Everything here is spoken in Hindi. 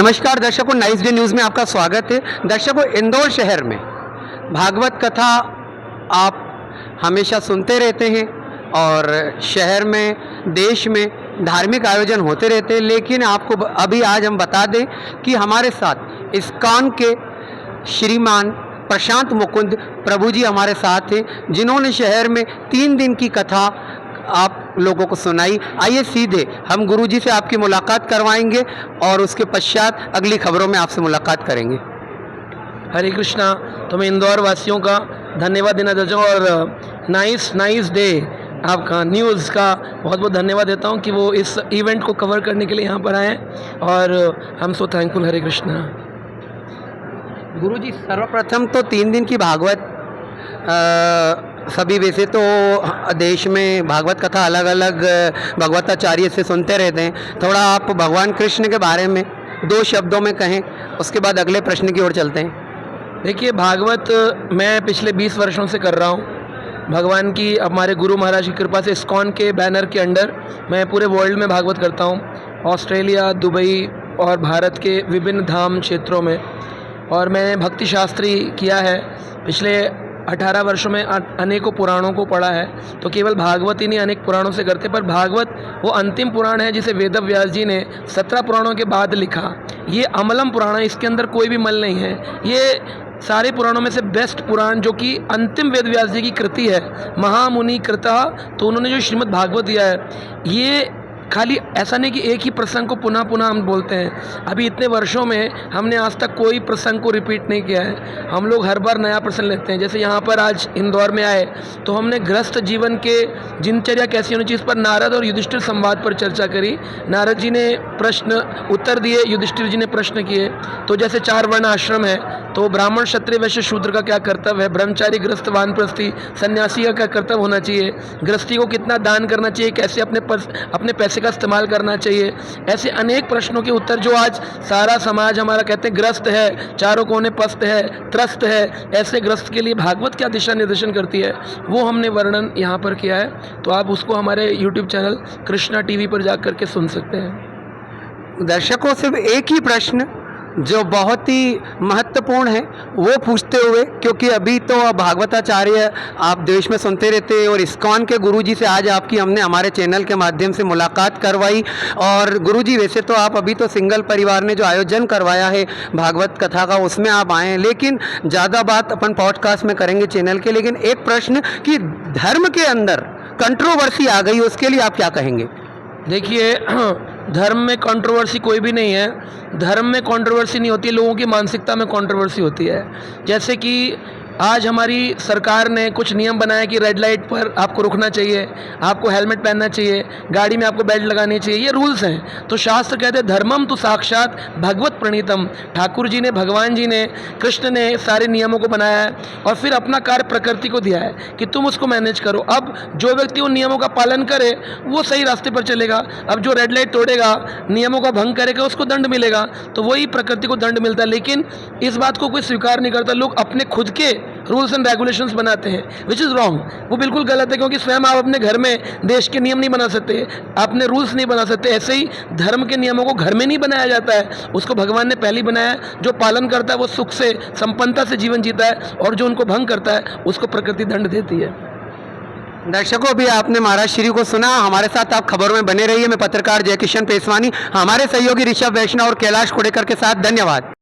नमस्कार दर्शकों, नाइस डे न्यूज़ में आपका स्वागत है। दर्शकों, इंदौर शहर में भागवत कथा आप हमेशा सुनते रहते हैं और शहर में, देश में धार्मिक आयोजन होते रहते हैं, लेकिन आपको अभी आज हम बता दें कि हमारे साथ इस्कॉन के श्रीमान प्रशांत मुकुंद प्रभु जी हमारे साथ हैं, जिन्होंने शहर में 3 दिन की कथा आप लोगों को सुनाई। आइए सीधे हम गुरु जी से आपकी मुलाकात करवाएंगे और उसके पश्चात अगली खबरों में आपसे मुलाकात करेंगे। हरे कृष्णा। तो मैं इंदौर वासियों का धन्यवाद देना चाहता हूँ और नाइस डे आपका न्यूज़ का बहुत बहुत धन्यवाद देता हूँ कि वो इस इवेंट को कवर करने के लिए यहाँ पर आए और हम सो थैंकफुल। हरे कृष्णा। गुरु जी, सर्वप्रथम तो 3 दिन की भागवत सभी वैसे तो देश में भागवत कथा अलग अलग भगवताचार्य से सुनते रहते हैं, थोड़ा आप भगवान कृष्ण के बारे में 2 शब्दों में कहें, उसके बाद अगले प्रश्न की ओर चलते हैं। देखिए, भागवत मैं पिछले 20 वर्षों से कर रहा हूँ। भगवान की, हमारे गुरु महाराज की कृपा से इस्कॉन के बैनर के अंडर मैं पूरे वर्ल्ड में भागवत करता हूँ, ऑस्ट्रेलिया, दुबई और भारत के विभिन्न धाम क्षेत्रों में। और मैंने भक्ति शास्त्री किया है। पिछले 18 वर्षों में अनेकों पुराणों को पढ़ा है। तो केवल भागवत ही नहीं, अनेक पुराणों से करते, पर भागवत वो अंतिम पुराण है जिसे वेद व्यास जी ने 17 पुराणों के बाद लिखा। ये अमलम पुराण है, इसके अंदर कोई भी मल नहीं है। ये सारे पुराणों में से बेस्ट पुराण, जो कि अंतिम वेद व्यास जी की कृति है, महामुनि कृता। तो उन्होंने जो श्रीमद् भागवत दिया है, ये खाली ऐसा नहीं कि एक ही प्रसंग को पुनः पुनः हम बोलते हैं। अभी इतने वर्षों में हमने आज तक कोई प्रसंग को रिपीट नहीं किया है। हम लोग हर बार नया प्रसंग लेते हैं। जैसे यहाँ पर आज इंदौर में आए तो हमने गृहस्थ जीवन के दिनचर्या कैसी होनी चाहिए, इस पर नारद और युधिष्ठिर संवाद पर चर्चा करी। नारद जी ने प्रश्न उत्तर दिए, युधिष्ठिर जी ने प्रश्न किए। तो जैसे 4 वर्ण आश्रम है, तो ब्राह्मण, क्षत्रिय, वैश्य, शूद्र का क्या कर्तव्य है, ब्रह्मचारी, गृहस्थ, वानप्रस्थी, सन्यासी का क्या कर्तव्य होना चाहिए, गृहस्थी को कितना दान करना चाहिए, कैसे अपने पैसे का इस्तेमाल करना चाहिए। ऐसे अनेक प्रश्नों के उत्तर जो आज सारा समाज हमारा कहते हैं ग्रस्त है, चारों कोने पस्त है, त्रस्त है, ऐसे ग्रस्त के लिए भागवत क्या दिशा निर्देशन करती है, वो हमने वर्णन यहाँ पर किया है। तो आप उसको हमारे यूट्यूब चैनल कृष्णा टीवी पर जा करके सुन सकते हैं। दर्शकों से एक ही प्रश्न जो बहुत ही महत्वपूर्ण है वो पूछते हुए, क्योंकि अभी तो भागवताचार्य आप देश में सुनते रहते हैं और इस्कॉन के गुरुजी से आज आपकी हमने हमारे चैनल के माध्यम से मुलाकात करवाई। और गुरुजी, वैसे तो आप अभी तो सिंगल परिवार ने जो आयोजन करवाया है भागवत कथा का, उसमें आप आए हैं, लेकिन ज़्यादा बात अपन पॉडकास्ट में करेंगे चैनल के। लेकिन एक प्रश्न कि धर्म के अंदर कंट्रोवर्सी आ गई, उसके लिए आप क्या कहेंगे? देखिए, धर्म में कंट्रोवर्सी कोई भी नहीं है। धर्म में कंट्रोवर्सी नहीं होती, लोगों की मानसिकता में कंट्रोवर्सी होती है। जैसे कि आज हमारी सरकार ने कुछ नियम बनाया कि रेड लाइट पर आपको रुकना चाहिए, आपको हेलमेट पहनना चाहिए, गाड़ी में आपको बेल्ट लगानी चाहिए, ये रूल्स हैं। तो शास्त्र कहते हैं धर्मम तो साक्षात भगवत प्रणीतम। ठाकुर जी ने, भगवान जी ने, कृष्ण ने सारे नियमों को बनाया है और फिर अपना कार्य प्रकृति को दिया है कि तुम उसको मैनेज करो। अब जो व्यक्ति उन नियमों का पालन करे वो सही रास्ते पर चलेगा। अब जो रेड लाइट तोड़ेगा, नियमों का भंग करेगा, उसको दंड मिलेगा। तो वही प्रकृति को दंड मिलता है। लेकिन इस बात को कोई स्वीकार नहीं करता। लोग अपने खुद के रूल्स एंड रेगुलेशंस बनाते हैं, विच इज़ रॉन्ग। वो बिल्कुल गलत है, क्योंकि स्वयं आप अपने घर में देश के नियम नहीं बना सकते, अपने रूल्स नहीं बना सकते। ऐसे ही धर्म के नियमों को घर में नहीं बनाया जाता है, उसको भगवान ने पहले ही बनाया है। जो पालन करता है वो सुख से, संपन्नता से जीवन जीता है, और जो उनको भंग करता है उसको प्रकृति दंड देती है। दर्शकों, अभी आपने महाराज श्री को सुना। हमारे साथ आप खबरों में बने रहिए। मैं पत्रकार जयकिशन पेसवानी, हमारे सहयोगी ऋषभ वैष्णव और कैलाश कोडेकर के साथ। धन्यवाद।